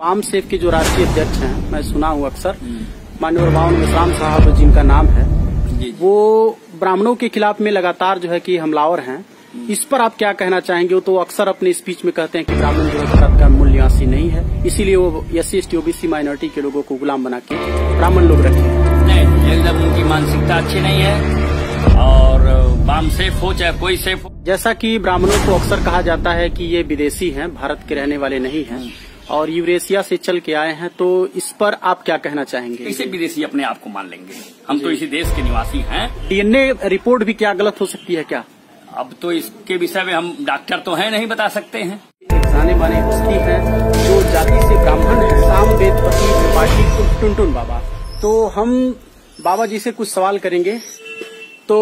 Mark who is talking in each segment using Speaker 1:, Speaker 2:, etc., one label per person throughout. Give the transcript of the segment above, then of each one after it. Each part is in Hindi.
Speaker 1: वाम सेफ के जो राष्ट्रीय अध्यक्ष हैं, मैं सुना हूँ अक्सर माननीय वाम विश्राम साहब जिनका नाम है, वो ब्राह्मणों के खिलाफ में लगातार जो है कि हमलावर हैं। इस पर आप क्या कहना चाहेंगे? वो तो अक्सर अपने स्पीच में कहते हैं कि ब्राह्मण जो है का मूल्यवासी नहीं है, इसीलिए वो SC ST OBC माइनॉरिटी के लोगों को गुलाम बना के ब्राह्मण लोग रखे हैं।
Speaker 2: नहीं, एकदम उनकी मानसिकता अच्छी नहीं है और वाम सेफ हो चाहे कोई सेफ हो।
Speaker 1: जैसा कि ब्राह्मणों को अक्सर कहा जाता है कि ये विदेशी हैं, भारत के रहने वाले नहीं हैं और यूरेशिया से चल के आए हैं, तो इस पर आप क्या कहना चाहेंगे?
Speaker 2: कैसे विदेशी अपने आप को मान लेंगे? हम तो इसी देश के निवासी हैं।
Speaker 1: DNA रिपोर्ट भी क्या गलत हो सकती है क्या?
Speaker 2: अब तो इसके विषय में हम डॉक्टर तो हैं, नहीं बता सकते हैं।
Speaker 1: जाने माने हस्ती है जो जाति से ब्राह्मण है, साम वेदपति त्रिपाठी टुनटुन बाबा। तो हम बाबा जी से कुछ सवाल करेंगे। तो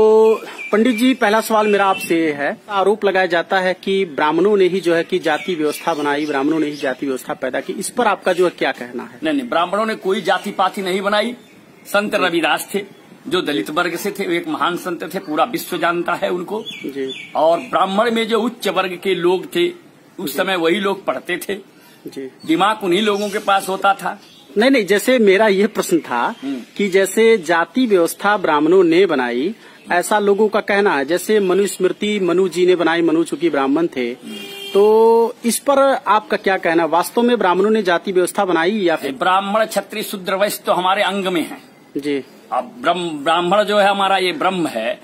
Speaker 1: पंडित जी, पहला सवाल मेरा आपसे है, आरोप लगाया जाता है कि ब्राह्मणों ने ही जो है कि जाति व्यवस्था बनाई, ब्राह्मणों ने ही जाति व्यवस्था पैदा की, इस पर आपका जो है क्या कहना है?
Speaker 2: नहीं, ब्राह्मणों ने कोई जाति पाति नहीं बनाई। संत रविदास थे जो दलित वर्ग से थे, एक महान संत थे, पूरा विश्व जानता है उनको
Speaker 1: जी।
Speaker 2: और ब्राह्मण में जो उच्च वर्ग के लोग थे उस समय वही लोग पढ़ते थे
Speaker 1: जी।
Speaker 2: दिमाग उन्हीं लोगों के पास होता था।
Speaker 1: नहीं, जैसे मेरा ये प्रश्न था कि जैसे जाति व्यवस्था ब्राह्मणों ने बनाई, ऐसा लोगों का कहना है। जैसे मनुस्मृति मनु जी ने बनाई, मनु चूंकि ब्राह्मण थे, तो इस पर आपका क्या कहना? वास्तव में ब्राह्मणों ने जाति व्यवस्था बनाई या फिर?
Speaker 2: ब्राह्मण क्षत्रिय शूद्र वैश्य तो हमारे अंग में है
Speaker 1: जी।
Speaker 2: अब ब्राह्मण जो है हमारा ये ब्रह्म है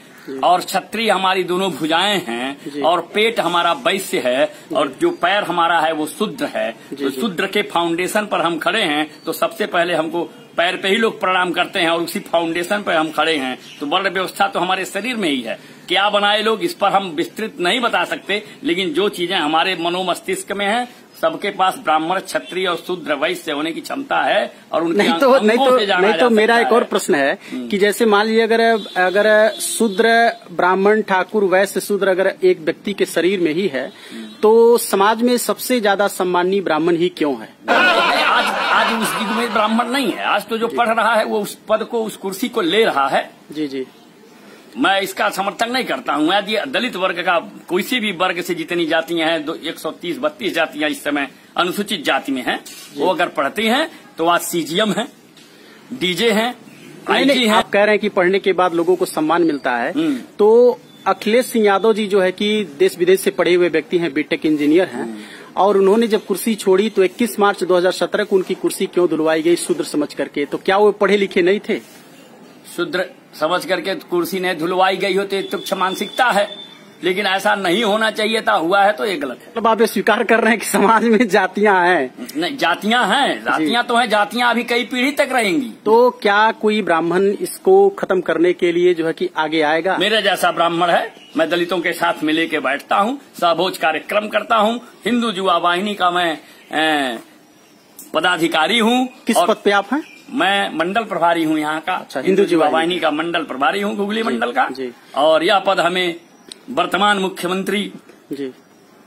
Speaker 2: और क्षत्रिय हमारी दोनों भुजाएं हैं और पेट हमारा वैश्य है और जो पैर हमारा है वो शूद्र है। तो शूद्र के फाउंडेशन पर हम खड़े हैं, तो सबसे पहले हमको पैर पे ही लोग प्रणाम करते हैं और उसी फाउंडेशन पर हम खड़े हैं। तो वर्ण व्यवस्था तो हमारे शरीर में ही है। क्या बनाए लोग इस पर हम विस्तृत नहीं बता सकते, लेकिन जो चीजें हमारे मनोमस्तिष्क में है, सबके पास ब्राह्मण क्षत्रिय और शूद्र वैश्य होने की क्षमता है और उनके
Speaker 1: नहीं तो मेरा एक और प्रश्न है कि जैसे मान लीजिए अगर शूद्र ब्राह्मण ठाकुर वैश्य शूद्र अगर एक व्यक्ति के शरीर में ही है, तो समाज में सबसे ज्यादा सम्मानीय ब्राह्मण ही क्यों है?
Speaker 2: आज उस युग में ब्राह्मण नहीं है। आज तो जो पढ़ रहा है वो उस पद को, उस कुर्सी को ले रहा है।
Speaker 1: जी।
Speaker 2: मैं इसका समर्थन नहीं करता हूँ। यदि दलित वर्ग का किसी भी वर्ग से जितनी जातियां हैं, 130-32 जातियां इस समय अनुसूचित जाति में हैं, वो अगर पढ़ती हैं तो आज CGM है, DJ है, IG है।
Speaker 1: आप कह रहे हैं कि पढ़ने के बाद लोगों को सम्मान मिलता है, तो अखिलेश सिंह यादव जी जो है कि देश विदेश से पढ़े हुए व्यक्ति हैं, B.Tech इंजीनियर हैं, और उन्होंने जब कुर्सी छोड़ी तो 21 मार्च 2017 को उनकी कुर्सी क्यों धुलवाई गई शूद्र समझ करके? तो क्या वो पढ़े लिखे नहीं थे?
Speaker 2: शूद्र समझ करके कुर्सी ने धुलवाई गई हो तो तुच्छ मानसिकता है, लेकिन ऐसा नहीं होना चाहिए था, हुआ है तो ये गलत है।
Speaker 1: मतलब आप ये स्वीकार कर रहे हैं कि समाज में जातियां हैं?
Speaker 2: नहीं, जातियां हैं, जातियां तो हैं, जातियां अभी कई पीढ़ी तक रहेंगी।
Speaker 1: तो क्या कोई ब्राह्मण इसको खत्म करने के लिए जो है कि आगे आएगा?
Speaker 2: मेरे जैसा ब्राह्मण है, मैं दलितों के साथ मिले के बैठता हूँ, सहभोज कार्यक्रम करता हूँ, हिंदू युवा वाहिनी का मैं पदाधिकारी हूँ।
Speaker 1: किस पद पे आप हैं?
Speaker 2: मैं मंडल प्रभारी हूँ यहाँ का।
Speaker 1: अच्छा,
Speaker 2: हिंदू युवा वाहिनी का मंडल प्रभारी हूँ, हुगली मंडल का। और यह पद हमें वर्तमान मुख्यमंत्री जी,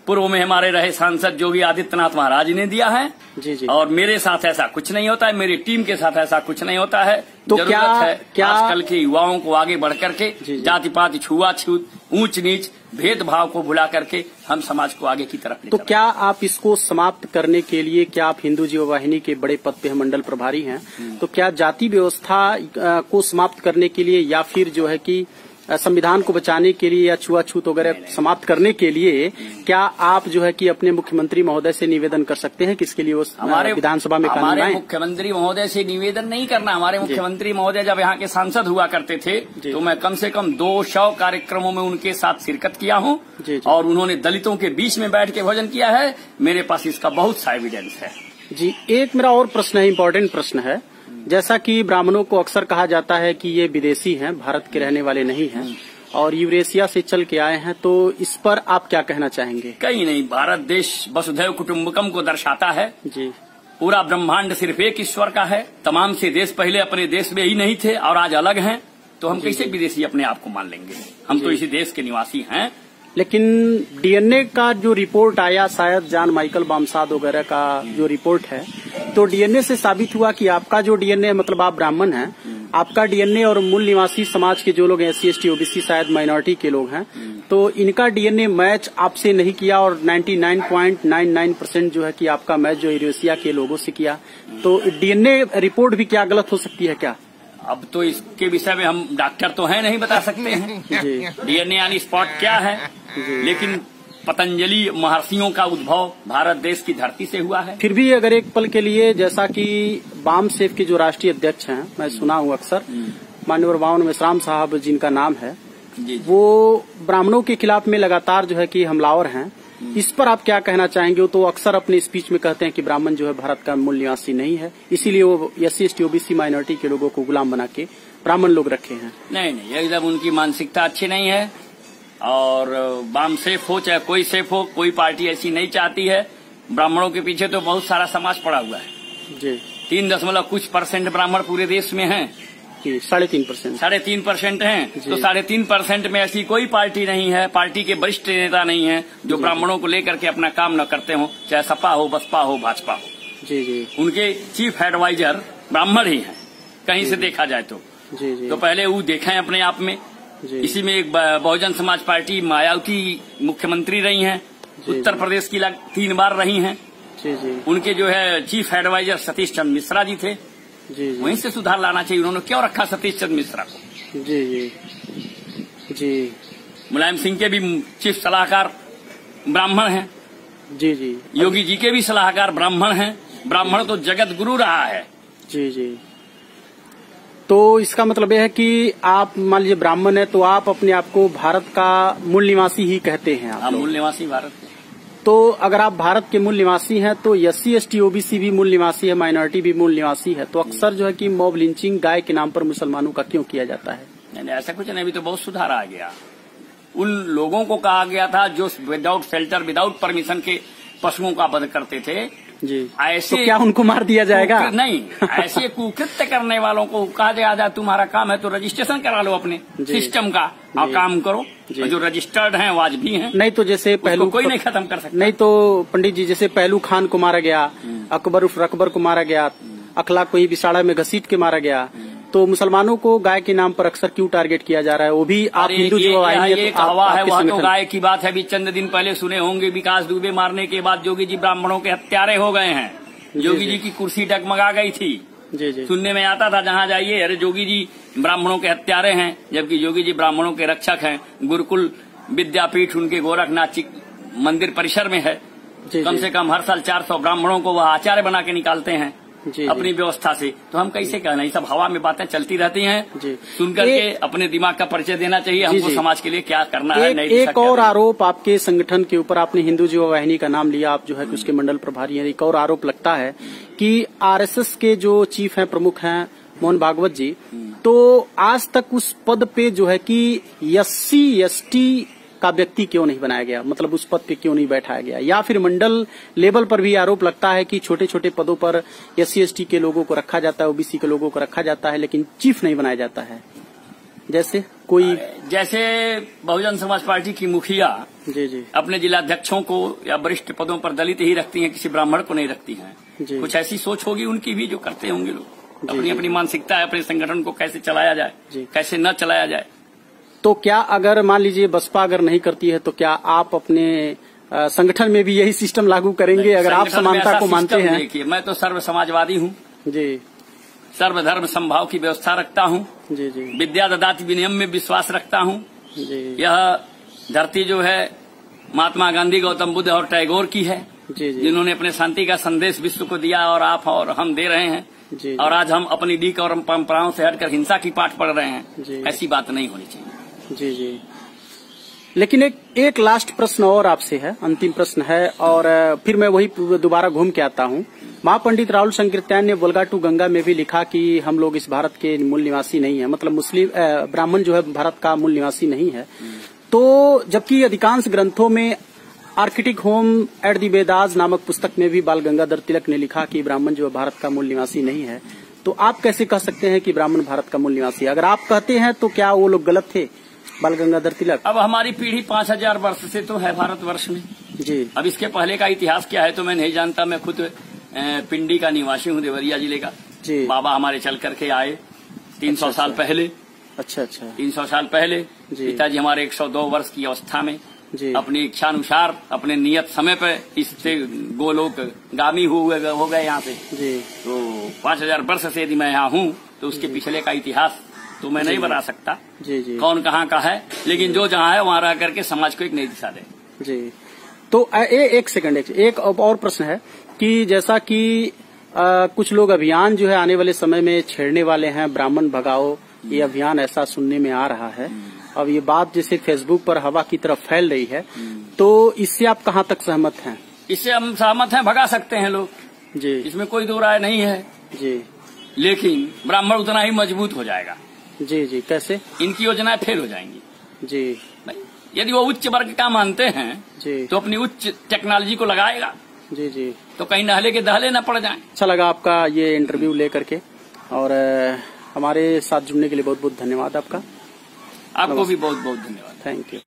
Speaker 2: पूर्व में हमारे रहे सांसद योगी आदित्यनाथ महाराज ने दिया है।
Speaker 1: जी। और
Speaker 2: मेरे साथ ऐसा कुछ नहीं होता है, मेरी टीम के साथ ऐसा कुछ नहीं होता है।
Speaker 1: तो
Speaker 2: जरूरत क्या आजकल के युवाओं को आगे बढ़ करके जाति पाति छुआछूत ऊंच नीच भेदभाव को भुला करके हम समाज को आगे की तरफ।
Speaker 1: तो क्या आप इसको समाप्त करने के लिए, क्या आप हिंदू युवा वाहिनी के बड़े पद पे मंडल प्रभारी हैं, तो क्या जाति व्यवस्था को समाप्त करने के लिए या फिर जो है कि संविधान को बचाने के लिए या छुआछूत वगैरह समाप्त करने के लिए क्या आप जो है कि अपने मुख्यमंत्री महोदय से निवेदन कर सकते हैं कि इसके लिए वो हमारे विधानसभा में कानून लाएं?
Speaker 2: हमारे मुख्यमंत्री महोदय से निवेदन नहीं करना। हमारे मुख्यमंत्री महोदय जब यहाँ के सांसद हुआ करते थे तो मैं कम से कम 200 कार्यक्रमों में उनके साथ शिरकत किया हूँ और उन्होंने दलितों के बीच में बैठ के भोजन किया है। मेरे पास इसका बहुत सा एविडेंस है।
Speaker 1: जी, एक मेरा और प्रश्न है, इम्पोर्टेंट प्रश्न है। जैसा कि ब्राह्मणों को अक्सर कहा जाता है कि ये विदेशी हैं, भारत के रहने वाले नहीं हैं और यूरेशिया से चल के आए हैं, तो इस पर आप क्या कहना चाहेंगे?
Speaker 2: कहीं नहीं, भारत देश वसुधैव कुटुम्बकम को दर्शाता है जी। पूरा ब्रह्मांड सिर्फ एक ईश्वर का है। तमाम से देश पहले अपने देश में ही नहीं थे और आज अलग हैं, तो हम कैसे विदेशी अपने आप को मान लेंगे? हम तो इसी देश के निवासी हैं।
Speaker 1: लेकिन DNA का जो रिपोर्ट आया, शायद जॉन माइकल बामसाद वगैरह का जो रिपोर्ट है, तो DNA से साबित हुआ कि आपका जो DNA मतलब आप ब्राह्मण हैं, आपका डीएनए और मूल निवासी समाज के जो लोग हैं SC ST OBC शायद माइनॉरिटी के लोग हैं, तो इनका डीएनए मैच आपसे नहीं किया और 99.99% जो है कि आपका मैच जो यूरेशिया के लोगों से किया, तो डीएनए रिपोर्ट भी क्या गलत हो सकती है क्या?
Speaker 2: अब तो इसके विषय में हम डॉक्टर तो हैं, नहीं बता सकते हैं डीएनए यानी स्पॉट क्या है, लेकिन पतंजलि महर्षियों का उद्भव भारत देश की धरती से हुआ है।
Speaker 1: फिर भी अगर एक पल के लिए, जैसा कि वामसेफ के जो राष्ट्रीय अध्यक्ष हैं, मैं सुना हूँ अक्सर, माननीय बावन मेश्राम साहब जिनका नाम है, वो ब्राह्मणों के खिलाफ में लगातार जो है कि हमलावर हैं, इस पर आप क्या कहना चाहेंगे? वो तो अक्सर अपने स्पीच में कहते हैं कि ब्राह्मण जो है भारत का मूल निवासी नहीं है, इसीलिए वो SC ST OBC माइनॉरिटी के लोगों को गुलाम बना के ब्राह्मण लोग रखे हैं।
Speaker 2: नहीं, एकदम उनकी मानसिकता अच्छी नहीं है, और वाम सेफ हो चाहे कोई सेफ हो, कोई पार्टी ऐसी नहीं चाहती है। ब्राह्मणों के पीछे तो बहुत सारा समाज पड़ा हुआ है जी। 3% ब्राह्मण पूरे देश में हैं, 3.5% हैं, तो 3.5% में ऐसी कोई पार्टी नहीं है, पार्टी के वरिष्ठ नेता नहीं है जो ब्राह्मणों को लेकर के अपना काम न करते हो, चाहे सपा हो, बसपा हो, भाजपा हो।
Speaker 1: जी।
Speaker 2: उनके चीफ एडवाइजर ब्राह्मण ही हैं, कहीं से देखा जाए तो। तो पहले वो देखें अपने आप में। इसी में एक बहुजन समाज पार्टी मायावती मुख्यमंत्री रही हैं, उत्तर प्रदेश की 3 बार रही हैं। उनके जो है चीफ एडवाइजर सतीश चंद्र मिश्रा जी थे। वहीं से सुधार लाना चाहिए। उन्होंने क्यों रखा सतीश चंद्र मिश्रा को?
Speaker 1: जी।
Speaker 2: मुलायम सिंह के भी चीफ सलाहकार ब्राह्मण हैं।
Speaker 1: जी।
Speaker 2: योगी जी के भी सलाहकार ब्राह्मण हैं। ब्राह्मण तो जगत गुरु रहा है।
Speaker 1: जी। तो इसका मतलब यह है कि आप मान लीजिए ब्राह्मण है, तो आप अपने आप को भारत का मूल निवासी ही कहते हैं? आप
Speaker 2: मूल निवासी भारत के।
Speaker 1: तो अगर आप भारत के मूल निवासी हैं तो SC ST OBC भी मूल निवासी है, माइनॉरिटी भी मूल निवासी है, तो अक्सर जो है कि मॉब लिंचिंग गाय के नाम पर मुसलमानों का क्यों किया जाता है?
Speaker 2: नहीं, ऐसा कुछ नहीं। अभी तो बहुत सुधार आ गया। उन लोगों को कहा गया था जो विदाउट शेल्टर, विदाउट परमिशन के पशुओं का वध करते थे
Speaker 1: जी,
Speaker 2: ऐसे
Speaker 1: तो क्या उनको मार दिया जाएगा?
Speaker 2: नहीं, ऐसे कुकृत्य करने वालों को कहा जाए तुम्हारा काम है तो रजिस्ट्रेशन करा लो अपने सिस्टम का और काम करो। जो रजिस्टर्ड हैं वाजिबी हैं।
Speaker 1: नहीं तो जैसे पहलू
Speaker 2: कोई नहीं खत्म कर सकता।
Speaker 1: नहीं तो पंडित जी, जैसे पहलू खान को मारा गया, अकबर उर्फ रकबर को मारा गया, अखलाक को ही बिसाड़ा में घसीट के मारा गया, तो मुसलमानों को गाय के नाम पर अक्सर क्यों टारगेट किया जा रहा है? वो भी आप हिंदू जो
Speaker 2: आएंगे तो हवा है, वहाँ तो गाय की बात है। अभी चंद दिन पहले सुने होंगे, विकास दुबे मारने के बाद योगी जी ब्राह्मणों के हत्यारे हो गए हैं। योगी जी की कुर्सी डगमगा गई थी।
Speaker 1: जी।
Speaker 2: सुनने में आता था जहाँ जाइए, अरे योगी जी ब्राह्मणों के हत्यारे हैं, जबकि योगी जी ब्राह्मणों के रक्षक हैं। गुरुकुल विद्यापीठ उनके गोरखनाथ मंदिर परिसर में है। कम से कम हर साल 400 ब्राह्मणों को वह आचार्य बना के निकालते हैं अपनी व्यवस्था से। तो हम कैसे कहना, ये सब हवा में बातें चलती रहती हैं। सुनकर के अपने दिमाग का परिचय देना चाहिए हमको, समाज के लिए क्या करना है।
Speaker 1: एक और आरोप आपके संगठन के ऊपर, आपने हिंदू युवा वाहिनी का नाम लिया, आप जो है उसके मंडल प्रभारी हैं। एक और आरोप लगता है कि RSS के जो चीफ हैं, प्रमुख हैं मोहन भागवत जी, तो आज तक उस पद पे जो है कि SC ST का व्यक्ति क्यों नहीं बनाया गया, मतलब उस पद पे क्यों नहीं बैठाया गया? या फिर मंडल लेवल पर भी आरोप लगता है कि छोटे छोटे पदों पर SC ST के लोगों को रखा जाता है, OBC के लोगों को रखा जाता है, लेकिन चीफ नहीं बनाया जाता है। जैसे
Speaker 2: बहुजन समाज पार्टी की मुखिया
Speaker 1: जी
Speaker 2: अपने जिलाध्यक्षों को या वरिष्ठ पदों पर दलित ही रखती हैं, किसी ब्राह्मण को नहीं रखती हैं। कुछ ऐसी सोच होगी उनकी भी, जो करते होंगे लोग। अपनी अपनी मानसिकता है, अपने संगठन को कैसे चलाया जाए, कैसे न चलाया जाए।
Speaker 1: तो क्या अगर मान लीजिए बसपा अगर नहीं करती है, तो क्या आप अपने संगठन में भी यही सिस्टम लागू करेंगे? अगर आप समानता को मानते हैं।
Speaker 2: देखिए, मैं तो सर्व समाजवादी हूँ
Speaker 1: जी,
Speaker 2: सर्वधर्म समभाव की व्यवस्था रखता हूँ
Speaker 1: जी।
Speaker 2: विद्या ददाति विनियम में विश्वास रखता हूँ। यह धरती जो है महात्मा गांधी, गौतम बुद्ध और टैगोर की है, जिन्होंने अपने शांति का संदेश विश्व को दिया, और आप और हम दे रहे हैं। और आज हम अपनी डीक और परंपराओं से हटकर हिंसा की पाठ पढ़ रहे हैं। ऐसी बात नहीं होनी चाहिए।
Speaker 1: जी। लेकिन एक लास्ट प्रश्न और आपसे है, अंतिम प्रश्न है, और फिर मैं वही दोबारा घूम के आता हूँ। महापंडित राहुल संकीर्तन ने वोल्गा टू गंगा में भी लिखा कि हम लोग इस भारत के मूल निवासी नहीं है, मतलब मुस्लिम ब्राह्मण जो है भारत का मूल निवासी नहीं है। तो जबकि अधिकांश ग्रंथों में आर्किटिक होम एट दी बेदाज नामक पुस्तक में भी बाल गंगाधर तिलक ने लिखा कि ब्राह्मण जो है भारत का मूल निवासी नहीं है। तो आप कैसे कह सकते हैं कि ब्राह्मण भारत का मूल निवासी है? अगर आप कहते हैं तो क्या वो लोग गलत थे, बाल गंगाधर तिलक?
Speaker 2: अब हमारी पीढ़ी 5000 वर्ष से तो है भारतवर्ष में
Speaker 1: जी।
Speaker 2: अब इसके पहले का इतिहास क्या है तो मैं नहीं जानता। मैं खुद पिंडी का निवासी हूँ, देवरिया जिले का जी। बाबा हमारे चल करके आए, 300 साल पहले।
Speaker 1: अच्छा अच्छा।
Speaker 2: 300 साल पहले पिताजी हमारे 102 वर्ष की अवस्था में अपनी इच्छानुसार अपने नियत समय पे इससे गोलोक गामी हो गए यहाँ से जी। तो 5000 वर्ष से यदि मैं यहाँ हूँ तो उसके पिछले का इतिहास तो मैं नहीं बता सकता जी जी कौन कहाँ का है, लेकिन जो जहाँ है वहाँ रह करके समाज को एक नई दिशा दे
Speaker 1: जी। तो एक सेकंड, एक और प्रश्न है कि जैसा कि कुछ लोग अभियान जो है आने वाले समय में छेड़ने वाले हैं, ब्राह्मण भगाओ, ये अभियान ऐसा सुनने में आ रहा है। अब ये बात जैसे फेसबुक पर हवा की तरफ फैल रही है, तो इससे आप कहाँ तक सहमत हैं?
Speaker 2: इससे हम सहमत हैं, भगा सकते हैं लोग जी, इसमें कोई दो राय नहीं है जी। लेकिन ब्राह्मण उतना ही मजबूत हो जाएगा
Speaker 1: जी जी। कैसे?
Speaker 2: इनकी योजनाएं फेल हो जाएंगी जी। यदि वो उच्च वर्ग का मानते हैं जी तो अपनी उच्च टेक्नोलॉजी को लगाएगा जी जी, तो कहीं नहले के दहले न पड़ जाए।
Speaker 1: अच्छा लगा आपका ये इंटरव्यू लेकर के, और हमारे साथ जुड़ने के लिए बहुत बहुत धन्यवाद आपका।
Speaker 2: आपको भी बहुत बहुत धन्यवाद।
Speaker 1: Thank you.